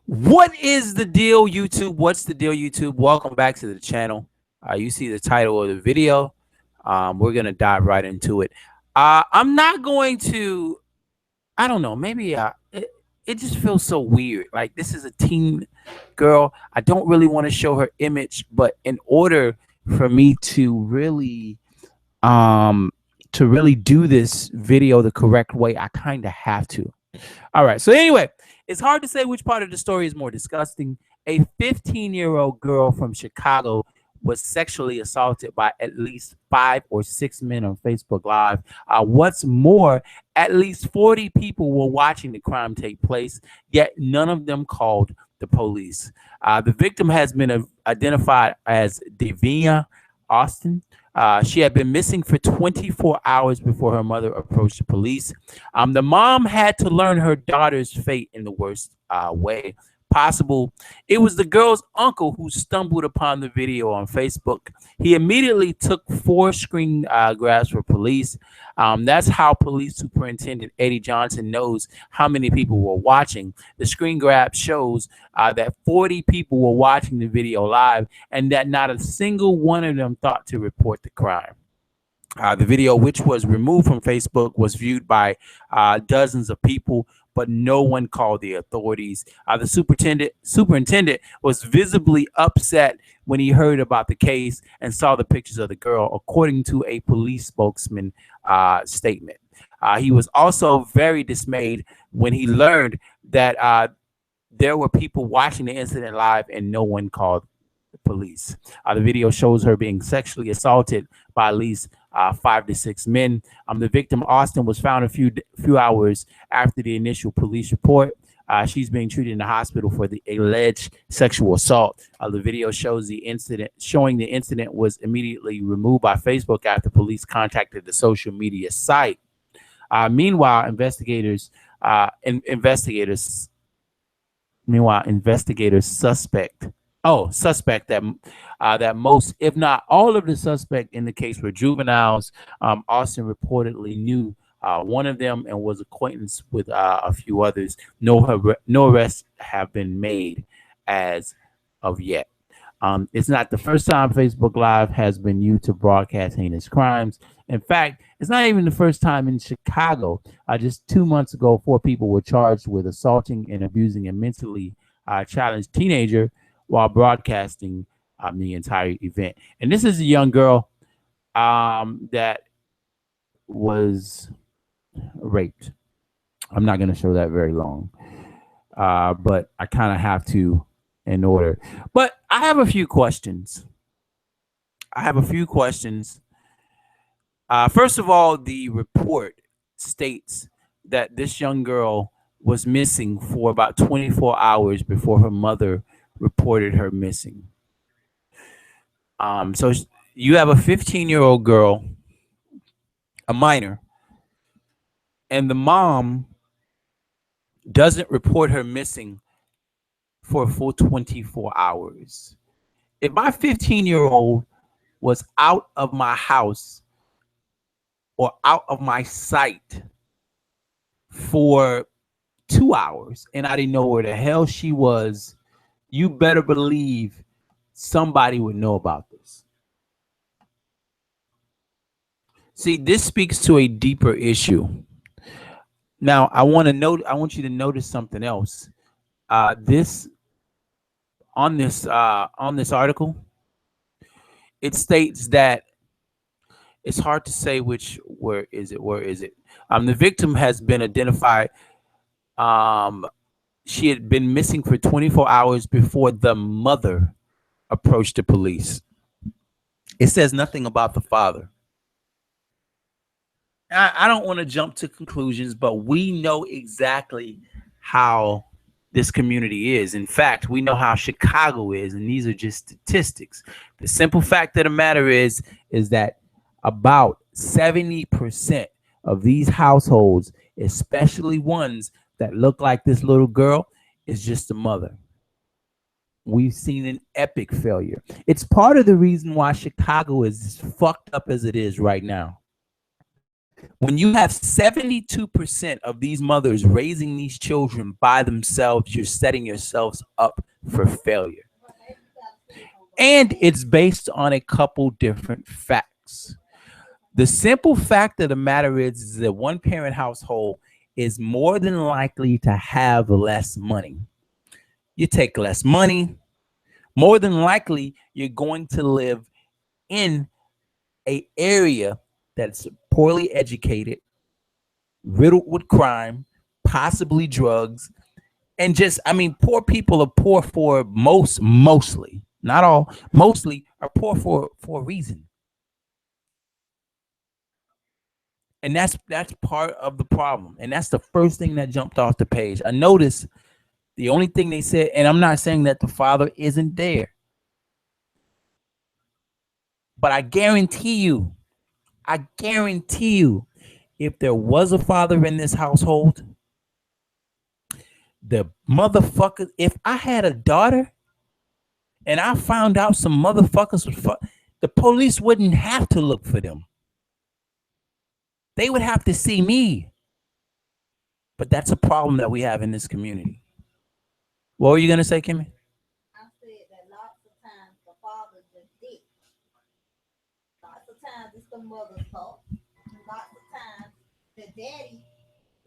What is the deal, YouTube? What's the deal, YouTube? Welcome back to the channel. You see the title of the video. We're gonna dive right into it. I'm not going to. I don't know. Maybe it just feels so weird. Like this is a teen girl. I don't really want to show her image, but in order for me um to really do this video the correct way, I kind of have to. All right. So anyway, it's hard to say which part of the story is more disgusting. A 15-year-old girl from Chicago was sexually assaulted by at least 5 or 6 men on Facebook Live. What's more, at least 40 people were watching the crime take place, yet none of them called the police. The victim has been identified as Deahvion Austin. She had been missing for 24 hours before her mother approached the police. The mom had to learn her daughter's fate in the worst way possible. It was the girl's uncle who stumbled upon the video on Facebook. He immediately took 4 screen grabs for police. That's how Police Superintendent Eddie Johnson knows how many people were watching. The screen grab shows that 40 people were watching the video live and that not a single one of them thought to report the crime. The video, which was removed from Facebook, was viewed by dozens of people, but no one called the authorities. The superintendent was visibly upset when he heard about the case and saw the pictures of the girl, according to a police spokesman statement. He was also very dismayed when he learned that there were people watching the incident live and no one called the police. The video shows her being sexually assaulted by at least 5 to 6 men. The victim, Austin, was found a few hours after the initial police report. She's being treated in the hospital for the alleged sexual assault. The video shows the incident, showing the incident was immediately removed by Facebook after police contacted the social media site. Meanwhile, investigators suspect that most, if not all, of the suspect in the case were juveniles. Austin reportedly knew one of them and was acquaintance with a few others. No arrests have been made as of yet. It's not the first time Facebook Live has been used to broadcast heinous crimes. In fact, it's not even the first time in Chicago. Just 2 months ago, 4 people were charged with assaulting and abusing a mentally challenged teenager while broadcasting the entire event. And this is a young girl that was raped. I'm not going to show that very long, but I kind of have to in order. But I have a few questions. First of all, the report states that this young girl was missing for about 24 hours before her mother reported her missing. So you have a 15-year-old girl, a minor, and the mom doesn't report her missing for a full 24 hours. If my 15-year-old was out of my house or out of my sight for 2 hours and I didn't know where the hell she was, you better believe somebody would know about this. See, this speaks to a deeper issue. Now, I want you to notice something else. This on this article, it states that it's hard to say where is it. The victim has been identified. She had been missing for 24 hours before the mother approached the police. It says nothing about the father. I don't want to jump to conclusions, but we know exactly how this community is. In fact, we know how Chicago is, and these are just statistics. The simple fact of the matter is that about 70% of these households, especially ones that look like this little girl, is just a mother. We've seen an epic failure. It's part of the reason why Chicago is as fucked up as it is right now. When you have 72% of these mothers raising these children by themselves, you're setting yourselves up for failure. And it's based on a couple different facts. The simple fact of the matter is that one parent household is more than likely to have less money. You take less money, more than likely you're going to live in a area that's poorly educated, riddled with crime, possibly drugs, and just, I mean, poor people are poor for mostly, not all, mostly are poor for a reason. And that's part of the problem. And that's the first thing that jumped off the page. I noticed the only thing they said, and I'm not saying that the father isn't there, but I guarantee you, if there was a father in this household, the motherfucker, if I had a daughter and I found out some motherfuckers would fuck, the police wouldn't have to look for them. They would have to see me. But that's a problem that we have in this community. What were you gonna say, Kimmy? I said that lots of times the father just did. Lots of times it's the mother's fault. Lots of times the daddy.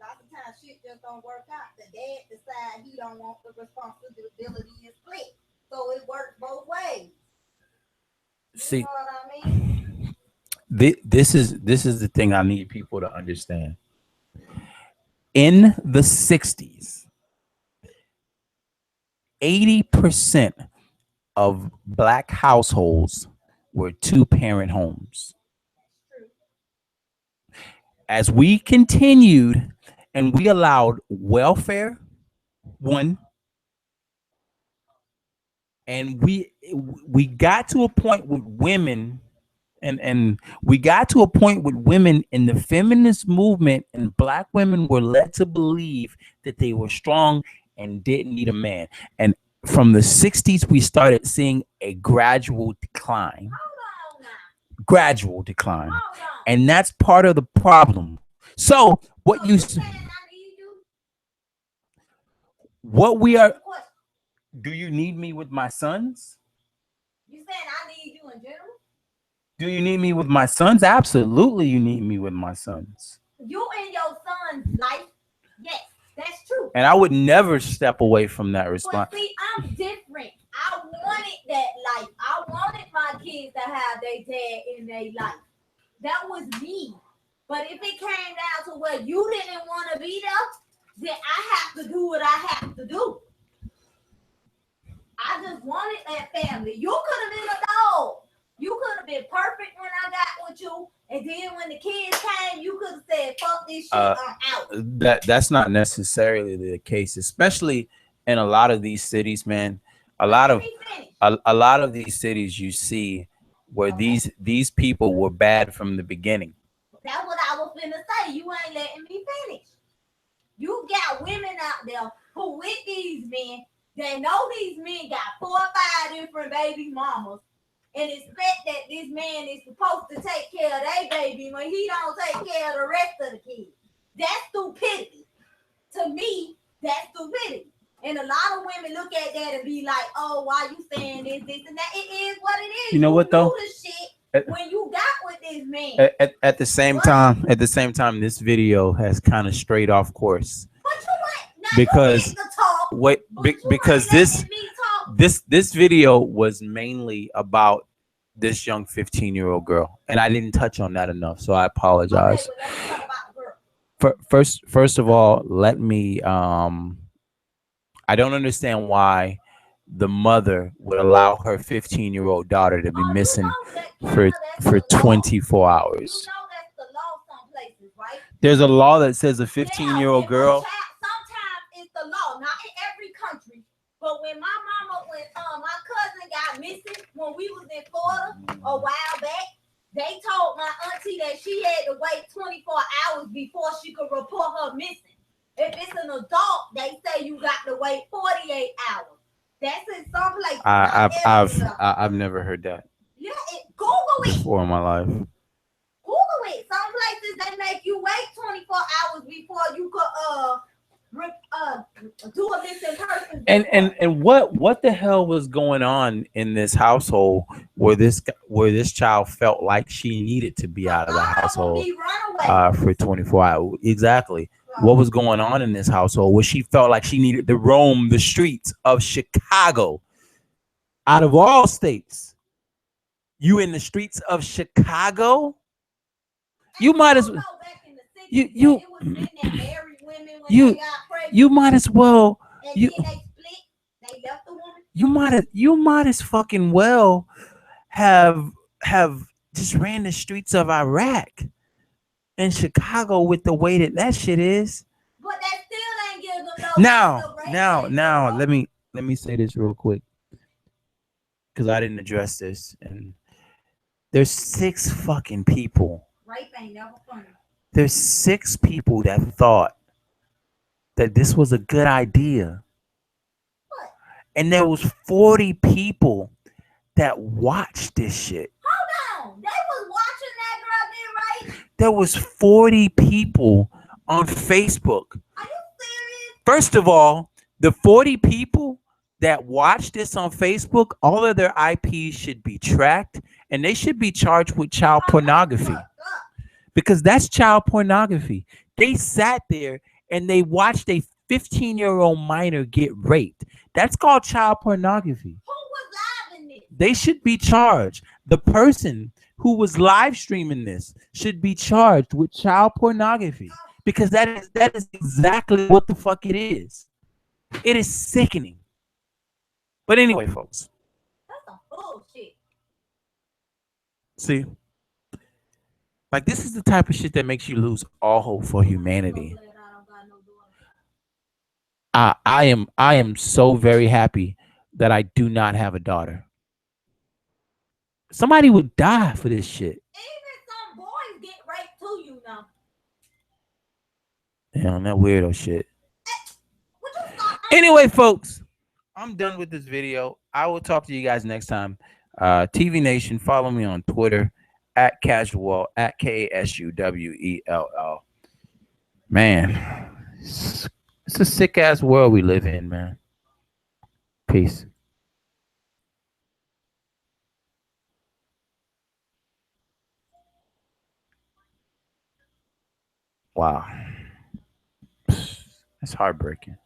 Lots of times shit just don't work out. The dad decide he don't want the responsibility is split, so it works both ways. You See, know what I mean? this is the thing I need people to understand. In the 60s, 80% of black households were two-parent homes. True. As we continued and we allowed welfare, one, and we got to a point with women, and we got to a point with women in the feminist movement, and black women were led to believe that they were strong and didn't need a man. And from the 60s we started seeing a gradual decline. Hold on now. Gradual decline. Hold on. And that's part of the problem. So what So you saying I need you? what we are, Question. do you need me with my sons? You saying I need you in general? Do you need me with my sons? Absolutely, you need me with my sons. You in your son's life? Yes, that's true. And I would never step away from that But response. see, I'm different. I wanted that life. I wanted my kids to have their dad in their life. That was me. But if it came down to where you didn't want to be there, then I have to do what I have to do. I just wanted that family. You could have been a dog. You could have been perfect when I got with you, and then when the kids came, you could have said, "Fuck this shit, I'm out." That's not necessarily the case, especially in a lot of these cities, man. A lot Let of me finish. a lot of these cities you see where Okay. these people were bad from the beginning. That's what I was finna say. You ain't letting me finish. You got women out there who with these men. They know these men got 4 or 5 different baby mamas, and expect that this man is supposed to take care of their baby when he don't take care of the rest of the kids. That's stupidity. To me, that's stupidity. And a lot of women look at that and be like, "Oh, why you saying this, and that?" It is what it is. You know what, though? Do the shit when you got with this man. At the same What? time, this video has kind of strayed off course But you ain't. Now because you get to talk. wait, But you because ain't letting me talk. this video was mainly about this young 15-year-old girl, and I didn't touch on that enough, so I Okay, apologize. well, let's talk about the girl. First of all, let me I don't understand why the mother would allow her 15-year-old daughter to be Oh, missing you know that, for that's for the law. 24 You hours. know that's the law some places, right? There's a law that says a Yeah, 15-year-old if a girl. child, sometimes it's the law, not in every country. But when my mama, when my cousin got missing when we was in Florida a while back, they told my auntie that she had to wait 24 hours before she could report her missing. If it's an adult, they say you got to wait 48 hours. That's in some places. not everywhere. I've never heard that Yeah, Google it. before in my life. Google it. Some places they make you wait 24 hours before you could do a missing person. And what the hell was going on in this household where this child felt like she needed to be out of the household for 24 hours? Exactly. What was going on in this household where she felt like she needed to roam the streets of Chicago? Out of all states, you in the streets of Chicago? You might as well. You might as well. You might as fucking well have just ran the streets of Iraq and Chicago with the way that shit is. But that still ain't give them now, let me say this real quick because I didn't address this. And there's 6 fucking people. Rape ain't never funny. There's 6 people that thought that this was a good idea. What? And there was 40 people that watched this shit. Hold on. They was watching that girl get raped? There was 40 people on Facebook. Are you serious? First of all, the 40 people that watch this on Facebook, all of their IPs should be tracked and they should be charged with child pornography. Because that's child pornography. They sat there and they watched a 15-year-old minor get raped. That's called child pornography. Who was live in this? They should be charged. The person who was live streaming this should be charged with child pornography because that is exactly what the fuck it is. It is sickening. But anyway, folks. That's some bullshit. See? Like, this is the type of shit that makes you lose all hope for humanity. I am so very happy that I do not have a daughter. Somebody would die for this shit. Even some boys get raped too, you know. Damn, that weirdo shit. Anyway, folks, I'm done with this video. I will talk to you guys next time. TV Nation, follow me on Twitter at Casual, at KASUWELL. Man, it's a sick ass world we live in, man. Peace. Wow. It's heartbreaking.